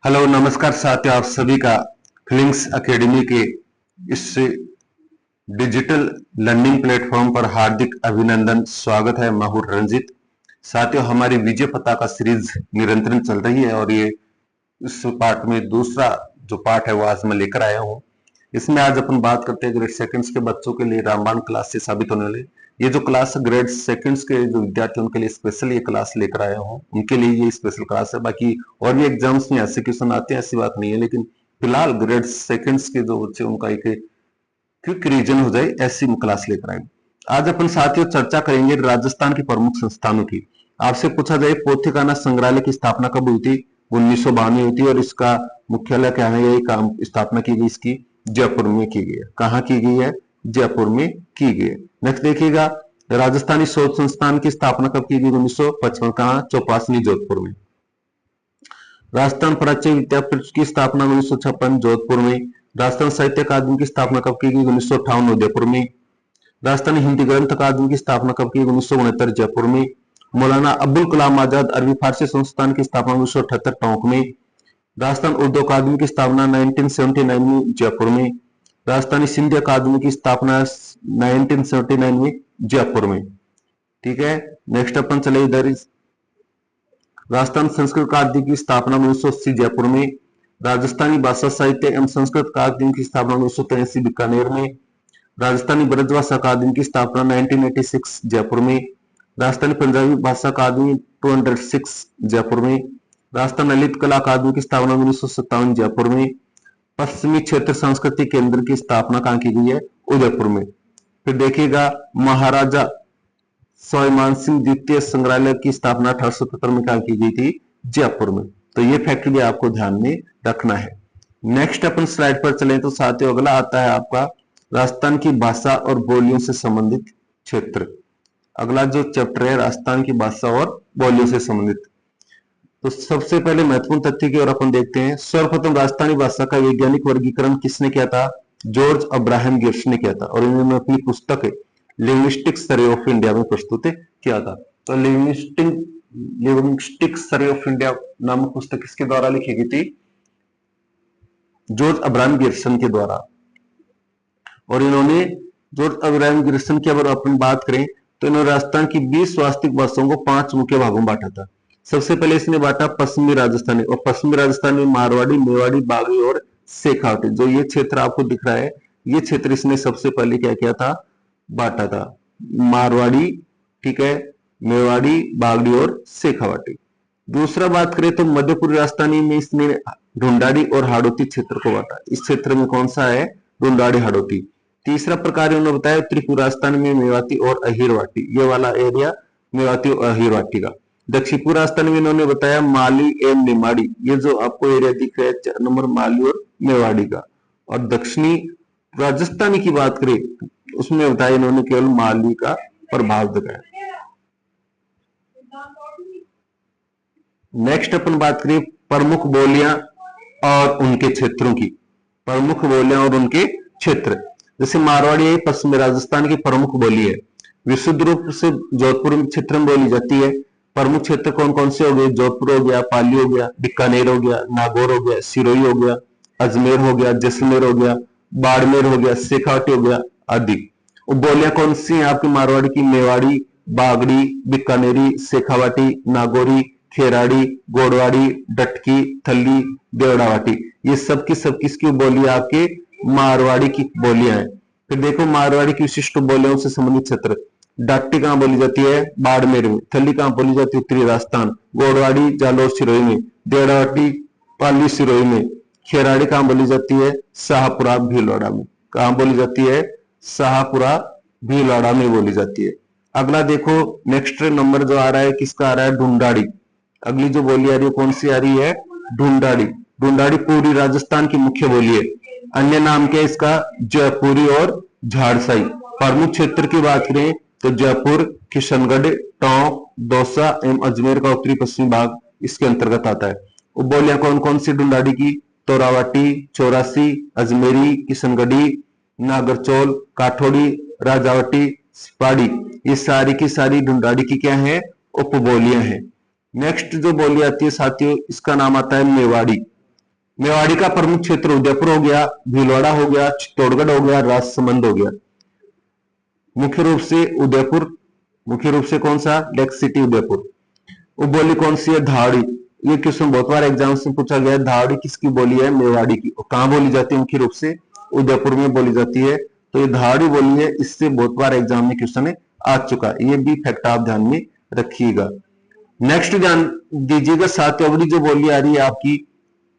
Hello नमस्कार साथियों, आप सभी का फीलिंग्स एकेडमी के इस डिजिटल लर्निंग प्लेटफॉर्म पर हार्दिक अभिनंदन। स्वागत है। मैं हूं रंजित। साथियों, हमारी विजय पताका सीरीज निरंतर चल रही है और ये इस पार्ट में दूसरा जो पार्ट है वो आज मैं लेकर आया हूं। इसमें आज अपन बात करते हैं ग्रेड सेकंड्स के बच्चों के लिए रामबाण क्लास से साबित होने वाले। ये जो क्लास ग्रेड सेकंड्स के जो विद्यार्थी उनके लिए स्पेशल ये क्लास लेकर आया हूँ, उनके लिए ये स्पेशल क्लास है। बाकी और भी एग्जाम्स में ऐसे क्वेश्चन आते हैं, ऐसी बात नहीं है, लेकिन फिलहाल ग्रेड सेकंड्स के जो बच्चे उनका एक क्विक रिवीजन हो जाए ऐसी क्लास लेकर आए। आज अपन साथियों चर्चा करेंगे राजस्थान की प्रमुख संस्थानों की। आपसे पूछा जाए पोथीखाना संग्रहालय की स्थापना कब हुई थी? 1992 हुई थी। और इसका मुख्यालय क्या है? यही काम स्थापना की गई इसकी जयपुर में की गई है। कहाँ की गई है? जयपुर में की गई है। नेक्स्ट देखिएगा, राजस्थानी शोध संस्थान की स्थापना कब की गई? 1955। कहाँ? चौपासनी जोधपुर में। राजस्थान प्राच्य विद्यापीठ की स्थापना 1956 जोधपुर में। राजस्थान साहित्य अकादमी की स्थापना कब की गई? 1958 उदयपुर में। राजस्थान हिंदी ग्रंथ अकादमी की स्थापना कब की? 1969 जयपुर में। मौलाना अब्दुल कलाम आजाद अरबी फारसी संस्थान की स्थापना 1978 टोंक में। राजस्थान उर्दू अकादमी की स्थापना 1979 में जयपुर में। राजस्थानी सिंधी अकादमी की स्थापना 1979 में जयपुर में। ठीक है। नेक्स्ट अपन चले इधर, राजस्थान संस्कृत अकादमी की स्थापना 1980 जयपुर में। राजस्थानी भाषा साहित्य एवं संस्कृत अकादमी की स्थापना 1983 बीकानेर में। राजस्थानी ब्रजभाषा अकादमी की स्थापना 1986 जयपुर में। राजस्थानी पंजाबी भाषा अकादमी 206 जयपुर में। राजस्थान ललित कला अकादमी की स्थापना 1957 जयपुर में। पश्चिमी क्षेत्र सांस्कृतिक केंद्र की स्थापना कहाँ की गई है? उदयपुर में। फिर देखिएगा, महाराजा सोयमान सिंह द्वितीय संग्रहालय की स्थापना 1877 में कहाँ की गई थी? जयपुर में। तो ये फैक्ट भी आपको ध्यान में रखना है। नेक्स्ट अपन स्लाइड पर चले तो साथियों अगला आता है आपका राजस्थान की भाषा और बोलियों से संबंधित क्षेत्र। अगला जो चैप्टर है राजस्थान की भाषा और बोलियों से संबंधित। तो सबसे पहले महत्वपूर्ण तथ्य की ओर अपन देखते हैं। सर्वप्रथम राजस्थानी भाषा का वैज्ञानिक वर्गीकरण किसने किया था? जॉर्ज अब्राहम गिब्स ने किया था और इन्होंने अपनी पुस्तक लिंग्विस्टिक सर्वे ऑफ इंडिया में प्रस्तुत किया था। तो लिंग्विस्टिक सर्वे ऑफ इंडिया नामक पुस्तक किसके द्वारा लिखी गई थी? जॉर्ज अब्राहम गिब्सन के द्वारा। और इन्होंने जॉर्ज अब्राहम गिब्सन की अगर अपन बात करें तो इन्होंने राजस्थान की 20 वास्तविक भाषाओं को 5 मुख्य भागों में बांटा था। सबसे पहले इसने बांटा पश्चिमी राजस्थानी, और पश्चिमी राजस्थान में मारवाड़ी, मेवाड़ी, बागड़ी और शेखावटी, जो ये क्षेत्र आपको दिख रहा है, ये क्षेत्र इसने सबसे पहले क्या किया था? बांटा था। मारवाड़ी, ठीक है, मेवाड़ी, बागड़ी और शेखावटी। दूसरा बात करें तो मध्य पूर्वी राजस्थानी में इसने ढूंढाड़ी और हाड़ौती क्षेत्र को बांटा। इस क्षेत्र में कौन सा है? ढूंढाड़ी, हाड़ौती। तीसरा प्रकार उन्होंने बताया त्रिपुरा राजस्थान में मेवाती और अहिरवाटी, ये वाला एरिया मेवाती और अहिरवाटी का। दक्षिण पूर्व राजस्थान में इन्होंने बताया माली एवं निमाड़ी, ये जो आपको एरिया दिख रहा है 4 नंबर माली और मेवाड़ी का। और दक्षिणी राजस्थानी की बात करें उसमें बताया इन्होंने केवल माली का प्रभाव दिखाया। नेक्स्ट अपन बात करें प्रमुख बोलियां और उनके क्षेत्रों की। प्रमुख बोलियां और उनके क्षेत्र, जैसे मारवाड़ी पश्चिमी राजस्थान की प्रमुख बोली है। विशुद्ध रूप से जोधपुर क्षेत्र में बोली जाती है। प्रमुख क्षेत्र कौन कौन से हो गए? जोधपुर हो गया, पाली हो गया, बीकानेर हो गया, नागौर हो गया, सिरोही हो गया, अजमेर हो गया, जैसलमेर हो गया, बाड़मेर हो गया, शेखावटी हो गया आदि। बोलियां कौन सी हैं आपकी मारवाड़ी की? मेवाड़ी, बागड़ी, बीकानेरी, शेखावाटी, नागौरी, खेराड़ी, गोड़वाड़ी, डटकी, थली, देवड़ावाटी, ये सब की किसकी बोली आपके? मारवाड़ी की बोलियां हैं। फिर देखो मारवाड़ी की विशिष्ट बोलियों से संबंधित क्षेत्र। डाटी कहां बोली जाती है? बाड़मेर में। थली कहां बोली जाती है? उत्तरी राजस्थान। गोड़वाड़ी जालोर सिरोही में। देवड़ावाटी पाली सिरोही में। खेराड़ी कहां बोली जाती है? शाहपुरा भीलवाड़ा में। कहां बोली जाती है? शाहपुरा भीलवाड़ा में बोली जाती है। अगला देखो नेक्स्ट नंबर जो आ रहा है किसका आ रहा है? ढूंढाड़ी। अगली जो बोली आ रही है कौन सी आ रही है? ढूंढाड़ी। ढूंढाड़ी पूरी राजस्थान की मुख्य बोली है। अन्य नाम क्या है इसका? जयपुरी और झाड़साई। प्रमुख क्षेत्र की बात करें तो जयपुर, किशनगढ़, टोंक, दौसा एवं अजमेर का उत्तरी पश्चिमी भाग इसके अंतर्गत आता है। उपबोलियां कौन कौन सी ढूंढाड़ी की? तोरावाटी, चौरासी, अजमेरी, किशनगढ़ी, नागरचौल, काठोड़ी, राजावटी, सिपाड़ी, ये सारी की सारी ढूंढाड़ी की क्या है? उपबोलियां हैं। नेक्स्ट जो बोली आती है साथियों इसका नाम आता है मेवाड़ी। मेवाड़ी का प्रमुख क्षेत्र उदयपुर हो गया, भीलवाड़ा हो गया, चित्तौड़गढ़ हो गया, राजसमंद हो गया। मुख्य रूप से उदयपुर, मुख्य रूप से कौन सा, लेक सिटी उदयपुर। उपबोली कौन सी है, धावड़ी। ये क्वेश्चन बहुत बार एग्जाम से पूछा गया है। धावड़ी किसकी बोली है, मेवाड़ी की। और कहां बोली जाती है, मुख्य रूप से उदयपुर में बोली जाती है। तो ये धावड़ी बोली है, इससे बहुत बार एग्जाम में क्वेश्चन आ चुका है। ये भी फैक्ट आप ध्यान में रखिएगा। नेक्स्ट ध्यान दीजिएगा, सातवागड़ी जो बोली आ रही है आपकी,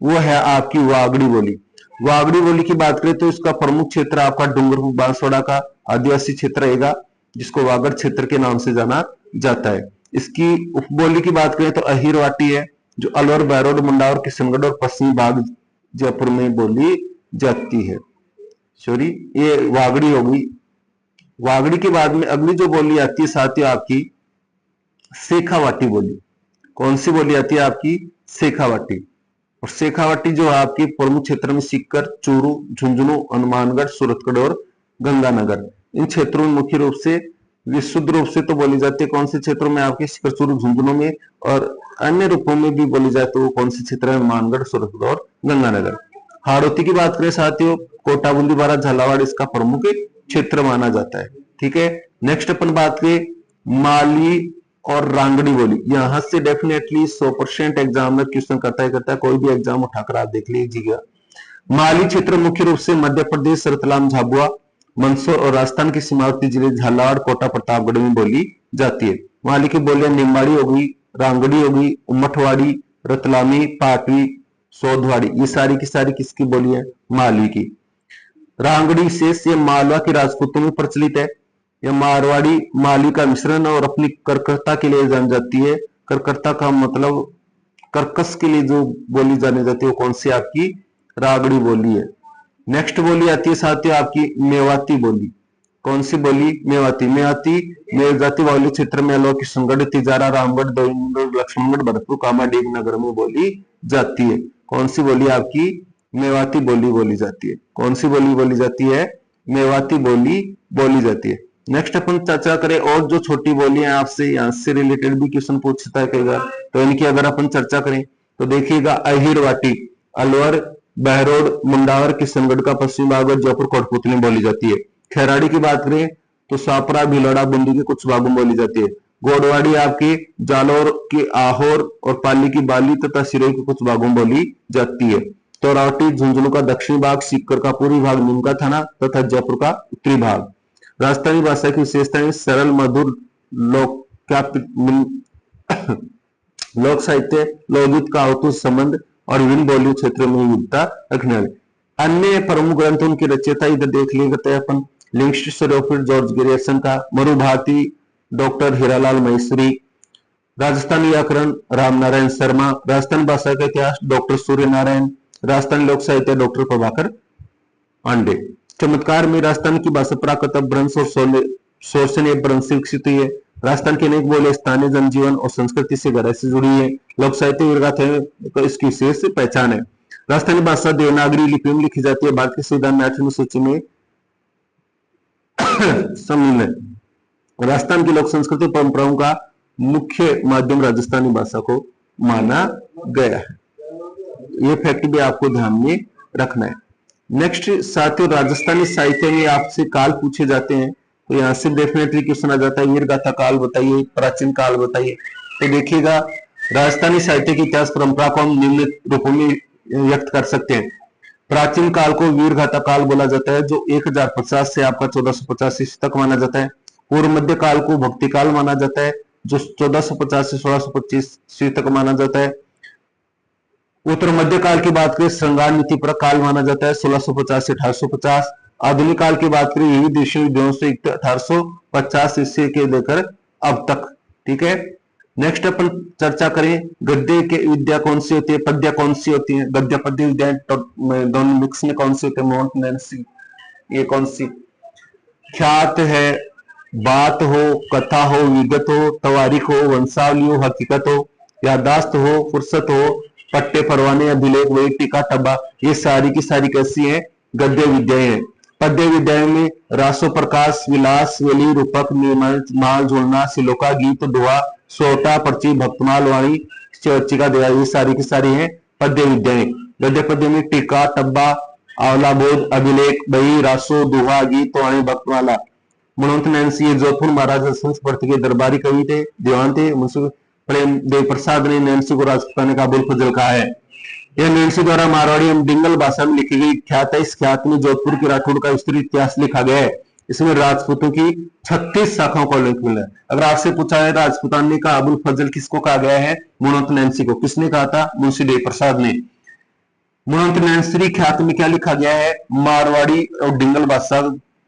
वो है आपकी वागड़ी बोली। वागड़ी बोली की बात करें तो इसका प्रमुख क्षेत्र आपका डूंगरपुर बांसवाड़ा का आदिवासी क्षेत्र रहेगा, जिसको वागड़ क्षेत्र के नाम से जाना जाता है। इसकी उपबोली की बात करें तो अहिरवाटी है, जो अलवर, बहरोड, मुंडा और किशनगढ़ और पश्चिमी भाग जयपुर में बोली जाती है। सॉरी, ये वागड़ी होगी। वागड़ी के बाद में अगली जो बोली आती है साथियों आपकी शेखावाटी बोली। कौन सी बोली आती है आपकी, शेखावाटी। और शेखावाटी जो है आपकी प्रमुख क्षेत्र में सीकर, चूरू, झुंझुनू, हनुमानगढ़, सूरतगढ़ और गंगानगर, इन क्षेत्रों में मुख्य रूप से विशुद्ध रूप से तो बोली जाती है। कौन से क्षेत्रों में आपके, सीकर, चूरू, झुंझुनू में, और अन्य रूपों में भी बोली जाए तो वो कौन से क्षेत्र है, हनुमानगढ़, सूरतगढ़ और गंगानगर। हाड़ौती की बात करें साथियों, कोटा, बूंदीवाड़ा, झालावाड़ इसका प्रमुख क्षेत्र माना जाता है। ठीक है, नेक्स्ट अपन बात करें माली और रांगड़ी बोली। यहां से डेफिनेटली 100% एग्जाम में क्वेश्चन करता है, कोई भी एग्जाम उठाकर आप देख लीजिएगा। माली क्षेत्र मुख्य रूप से मध्य प्रदेश, रतलाम, झाबुआ, मंदसौर और राजस्थान की सीमावर्ती जिले झालावाड़, कोटा, प्रतापगढ़ में बोली जाती है। माली की बोलियां निम्बाड़ी होगी, रांगड़ी होगी, उमठवाड़ी, रतलामी, पाटवी, सोधवाड़ी, ये सारी की सारी किसकी बोली है, माली की। रांगड़ी शेष ये मालवा के राजपूतों में प्रचलित है। यह मारवाड़ी माली का मिश्रण और अपनी कर्कशता के लिए जानी जाती है। कर्कशता का मतलब कर्कश के लिए जो बोली जानी जाती है वो कौन सी आपकी, रागड़ी बोली है। नेक्स्ट बोली आती है साथियों आपकी मेवाती बोली। कौन सी बोली, मेवाती। मेवाती मेवाती वाली क्षेत्र में अलवर, किशनगढ़, तिजारा, रामगढ़, देवगढ़, लक्ष्मणगढ़, भरतपुर, कामाडीग नगर में बोली जाती है। कौन सी बोली आपकी, मेवाती बोली बोली जाती है। कौन सी बोली बोली जाती है, मेवाती बोली बोली जाती है। नेक्स्ट अपन चर्चा करें और जो छोटी बोली है आपसे यहाँ से रिलेटेड भी क्वेश्चन पूछ सकता है कई बार, तो इनकी अगर अपन चर्चा करें तो देखिएगा अहिरवाटी अलवर, बहरोड, मुंडावर, किशनगढ़ का पश्चिमी भाग और जयपुर, कोटपुतली में बोली जाती है। खैराड़ी की बात करें तो सापरा, भिलवाड़ा, बूंदी के कुछ भागों में बोली जाती है। गोडवाड़ी आपकी जालौर की आहोर और पाली की बाली तथा सिरोही के कुछ भागों में बोली जाती है। तोरावटी झुंझुनू का दक्षिणी भाग, सीकर का पूर्वी भाग, नीमका थाना तथा जयपुर का उत्तरी भाग। राजस्थानी भाषा की विशेषताएं सरल, मधुर, लोक साहित्य, लोकगीत का अवतुष संबंध और विभिन्न बोलियों क्षेत्रों में विविधता रखने वाले। अन्य प्रमुख ग्रंथों की रचयिता इधर देख लेते हैं अपन, लिंग्स्टर जॉर्ज ग्रेसन का, मरु भारती डॉक्टर हीरालाल महेश्वरी, राजस्थानी व्याकरण रामनारायण शर्मा, राजस्थानी भाषा का इतिहास डॉक्टर सूर्य नारायण, राजस्थानी लोक साहित्य डॉक्टर प्रभाकर पांडे। चमत्कार में राजस्थान की भाषा प्राकृत अपभ्रंश और शोषण अपभ्रंश से विकसित हुई है। राजस्थान की अनेक बोलियां स्थानीय जनजीवन और संस्कृति से गहराई से जुड़ी है। लोक साहित्य वीरगाथा इसकी विशेष पहचान है। राजस्थानी भाषा देवनागरी लिपि में लिखी जाती है। भारत के संविधान में 8वीं सूची में सम्मिलित है। राजस्थान की लोक संस्कृति परंपराओं का मुख्य माध्यम राजस्थानी भाषा को माना गया है। ये फैक्ट भी आपको ध्यान में रखना है। नेक्स्ट साथियों, राजस्थानी साहित्य में आपसे काल पूछे जाते हैं, तो यहाँ से डेफिनेटली क्वेश्चन आ जाता है वीर गाथा काल बताइए, प्राचीन काल बताइए। तो देखिएगा राजस्थानी साहित्य की इतिहास परंपरा को हम निम्न रूपों में व्यक्त कर सकते हैं। प्राचीन काल को वीर गाथा काल बोला जाता है, जो 1050 से आपका 1450 ईस्वी तक माना जाता है। पूर्व मध्य काल को भक्ति काल माना जाता है, जो 1450 से 1625 ईस्वी तक माना जाता है। उत्तर मध्य काल की बात करें श्रृंगार नीति पर काल माना जाता है, 1650 से 1850। आधुनिक काल की बात करें विविध देशों युद्धों से 1850 ईस्वी के लेकर अब तक। ठीक है, नेक्स्ट अपन चर्चा करें गद्य के विद्या कौन सी होती है, पद्य कौन सी होती है। गद्य पद्य विद्या दोनों मिक्स में कौन सी होती है, मोंट नैन्सी, ये कौन सी। ख्यात है, बात हो, कथा हो, विगत हो, तवारीख हो, वंशावली हो, हकीकत हो, यादाश्त हो, फुर्सत हो, पट्टे, परवाने, अभिलेख, वही, टीका, टब्बा, ये सारी की सारी कैसी है, गद्य विद्याएं हैं। पद्य विद्याएं में रासो, प्रकाश, विलास, वेली, रूपक, निर्मल, माल, झोलना, सिलोका, गीत, दुआ, सोटा, पर्ची, भक्तमाल, वाणी, चर्चिका, दया, ये सारी की सारी है पद्य विद्याएं। गद्य पद्य में टीका, टब्बा, आवला, बोध, अभिलेख, बही, रासो, दोहा, गीत, वाणी, भक्तमाला। मनोहर नैनसी ये जोधपुर महाराजा संस्कृत के दरबारी कवि थे, दीवान थे। मुंशी प्रेम देव प्रसाद ने नैनसी को राजपुताने का अबुल फजल कहा है। यह नैनसी द्वारा मारवाड़ी एवं डिंगल भाषा में लिखी गई ख्यात है। इस ख्यात में जोधपुर के राठौड़ का विस्तृत इतिहास लिखा गया है। इसमें राजपूतों की 36 शाखाओं का उल्लेख मिला है। अगर आपसे पूछा है राजपुताने का अबुल फजल किसको कहा गया है, मनोहर नैनसी को। किसने कहा था? मुंशी देव प्रसाद ने। मनोहर नैनसी ख्यात में क्या लिखा गया है? मारवाड़ी और डिंगल भाषा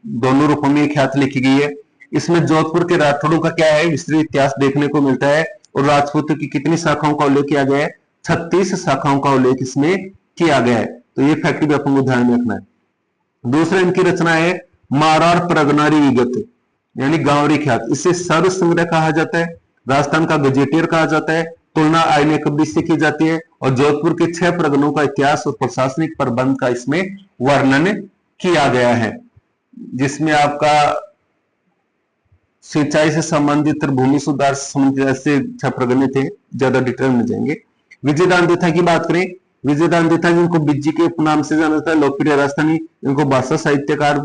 दोनों रूपों में ख्यात लिखी गई है। इसमें जोधपुर के राठौड़ों का क्या है, विस्तृत इतिहास देखने को मिलता है। और राजपूतों की कितनी शाखाओं का उल्लेख किया गया है? 36 शाखाओं का उल्लेख इसमें किया गया है। तो ये फैक्ट भी अपन को ध्यान में रखना है। दूसरा इनकी रचना है मारवाड़ प्रगनारी विगत, यानी गांवरी ख्यात। इसे सर्व संग्रह कहा जाता है, राजस्थान का गजेटियर कहा जाता है, तुलना आईने कब्री से की जाती है। और जोधपुर के 6 प्रगणों का इतिहास और प्रशासनिक प्रबंध का इसमें वर्णन किया गया है, जिसमें आपका सिंचाई से संबंधित, भूमि सुधार से संबंधित ऐसे 6 प्रगणे थे। ज्यादा डिटेल में जाएंगे। विजयदान देथा की बात करें, विजयदान देथा जिनको बिज्जी के उपनाम से जाना जाता है, लोकप्रिय राजस्थानी, इनको भाषा साहित्यकार,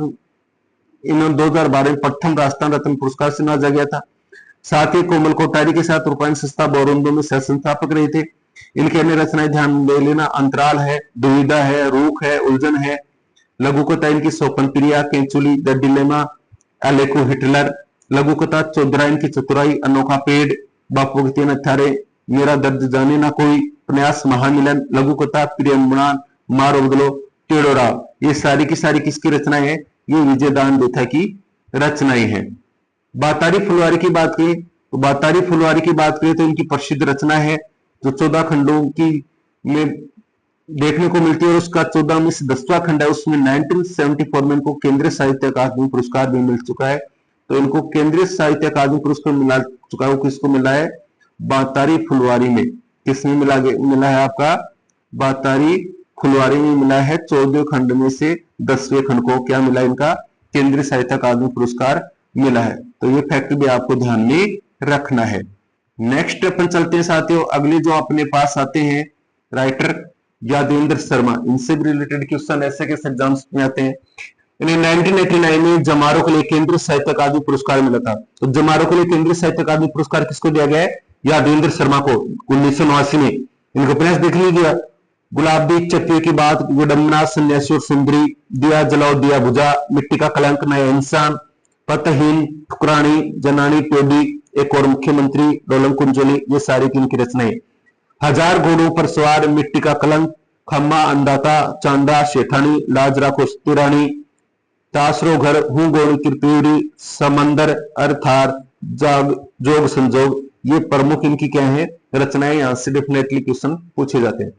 इन्होंने 2012 में प्रथम राजस्थान रत्न पुरस्कार से नवाजा गया था। साथ ही कोमल कोठारी के साथ रूपायन संस्था बोरंदो में सह संस्थापक रहे थे। इनकी अन्य रचनाएं ध्यान दे लेना, अंतराल है, दुविधा है, रूख है, उलझन है। लघु कथा इनकी सोपन प्रिया, केंचुली, द डिलेमा, अलेको हिटलर। लघु कथा चौधरा इनकी चतुराई, अनोखा पेड़, बापू के 3 हत्यारे, मेरा दर्द जाने ना कोई, प्रयास महामिलन। लघु कथा प्रियम्बनान, मारो बदलो, टेड़ोरा। ये सारी की सारी किसकी रचनाएं है? ये विजयदान देथा की रचनाएं हैं। बातारी फुलवारी की बात करें तो बातारी फुलवारी की बात करें तो इनकी प्रसिद्ध रचना है, जो 14 खंडों की में देखने को मिलती है। और उसका 14 में से 10वां खंड है, उसमें 1974 में इनको केंद्रीय साहित्य अकादमी पुरस्कार भी मिल चुका है। तो इनको केंद्रीय साहित्य अकादमी पुरस्कार मिला चुका है। किसको मिला है? बातारी फुलवारी में। किसमें मिला है आपका? बातारी फुलवारी में मिला है। 14 खंड में से 10वें खंड को क्या मिला? इनका केंद्रीय साहित्य अकादमी पुरस्कार मिला है। तो ये फैक्ट भी आपको ध्यान में रखना है। नेक्स्ट अपन चलते हैं साथियों, अगले जो अपने पास आते हैं राइटर यादवेंद्र शर्मा। इनसे भी रिलेटेड क्वेश्चन ऐसे कैसे एग्जाम्स में आते हैं। इन्हें 1989 में जमारो के लिए केंद्रीय साहित्य अकादमी पुरस्कार मिला था। तो जमारो के लिए केंद्रीय साहित्य अकादमी पुरस्कार किसको दिया गया है? यादवेंद्र शर्मा को 1989 में। इनको प्रयास देख लीजिए, गुलाबी चक्के की बात, विडम्बना, सन्यासी और सुंदरी, दिया जलाओ दिया बुझा, मिट्टी का कलंक, नया इंसान, पतहीन, ठुकरानी, जनानी टोडी, एक और मुख्यमंत्री, डोलन कुंजोली। ये सारी की इनकी रचनाएं। 1000 घोड़ों पर सवार, मिट्टी का कलंक, खम्मा, अंदाता, चांदा, शेठानी, लाज राखो तिरानी, तासरो घर, हूं गोणी त्रिपुरी, समंदर, अर्थार, जोग संजोग। ये प्रमुख इनकी क्या है? रचनाएं। यहां से डेफिनेटली क्वेश्चन पूछे जाते हैं।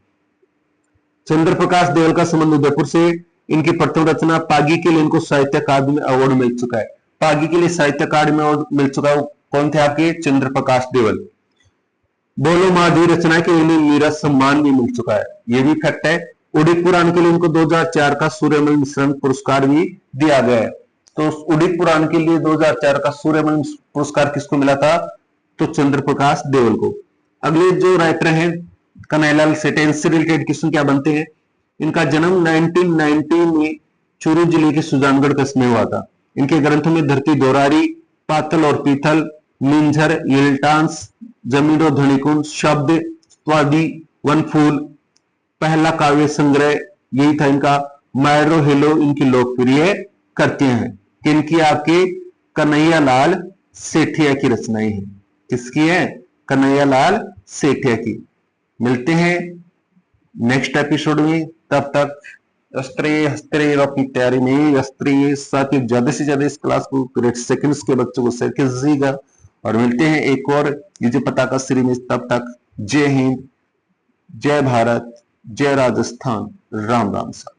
चंद्र प्रकाश देवल का संबंध उदयपुर से। इनकी प्रथम रचना पागी के लिए इनको साहित्य अकादमी अवार्ड मिल चुका है। पागी के लिए साहित्य अकादमी अवार्ड मिल चुका है। कौन थे आपके? चंद्र प्रकाश देवल। बोलो माधवी रचना के लिए मीरा सम्मान भी मिल चुका है। ये भी फैक्ट है। उड़िद पुराण के लिए इनको 2004 का सूर्यमल मिश्रण पुरस्कार भी दिया गया है। तो उड़िद पुराण के लिए 2004 का सूर्यमल पुरस्कार किसको मिला था? तो चंद्र प्रकाश देवल को। अगले जो राइटर हैं कन्हैयालाल सेठ, इनसे रिलेटेड क्वेश्चन क्या बनते हैं? इनका जन्म 1990 में चूरू जिले के सुजानगढ़ कस्बे में हुआ था। इनके ग्रंथों में धरती दोरारी, पातल और पीतल, मिंझर, यिल्टांस, जमीन और धनिकुंज, शब्द, स्वादी, वनफूल, पहला काव्य संग्रह, यही था इनका। मायरो हेलो इनकी लोकप्रिय कृतियां हैं। किनकी? आपके कन्हैयालाल सेठिया की रचनाएं हैं। किसकी है? कन्हैयालाल सेठिया की। मिलते हैं नेक्स्ट एपिसोड में। तब तक हंसते रहिए अपनी तैयारी में व्यस्त रहिए। साथ ही ज्यादा से ज्यादा इस क्लास को ग्रेड सेकंड्स के बच्चों को शेयर कीजिएगा। और मिलते हैं एक और विजय पताका सीरीज में। तब तक जय हिंद, जय भारत, जय राजस्थान, राम राम सा।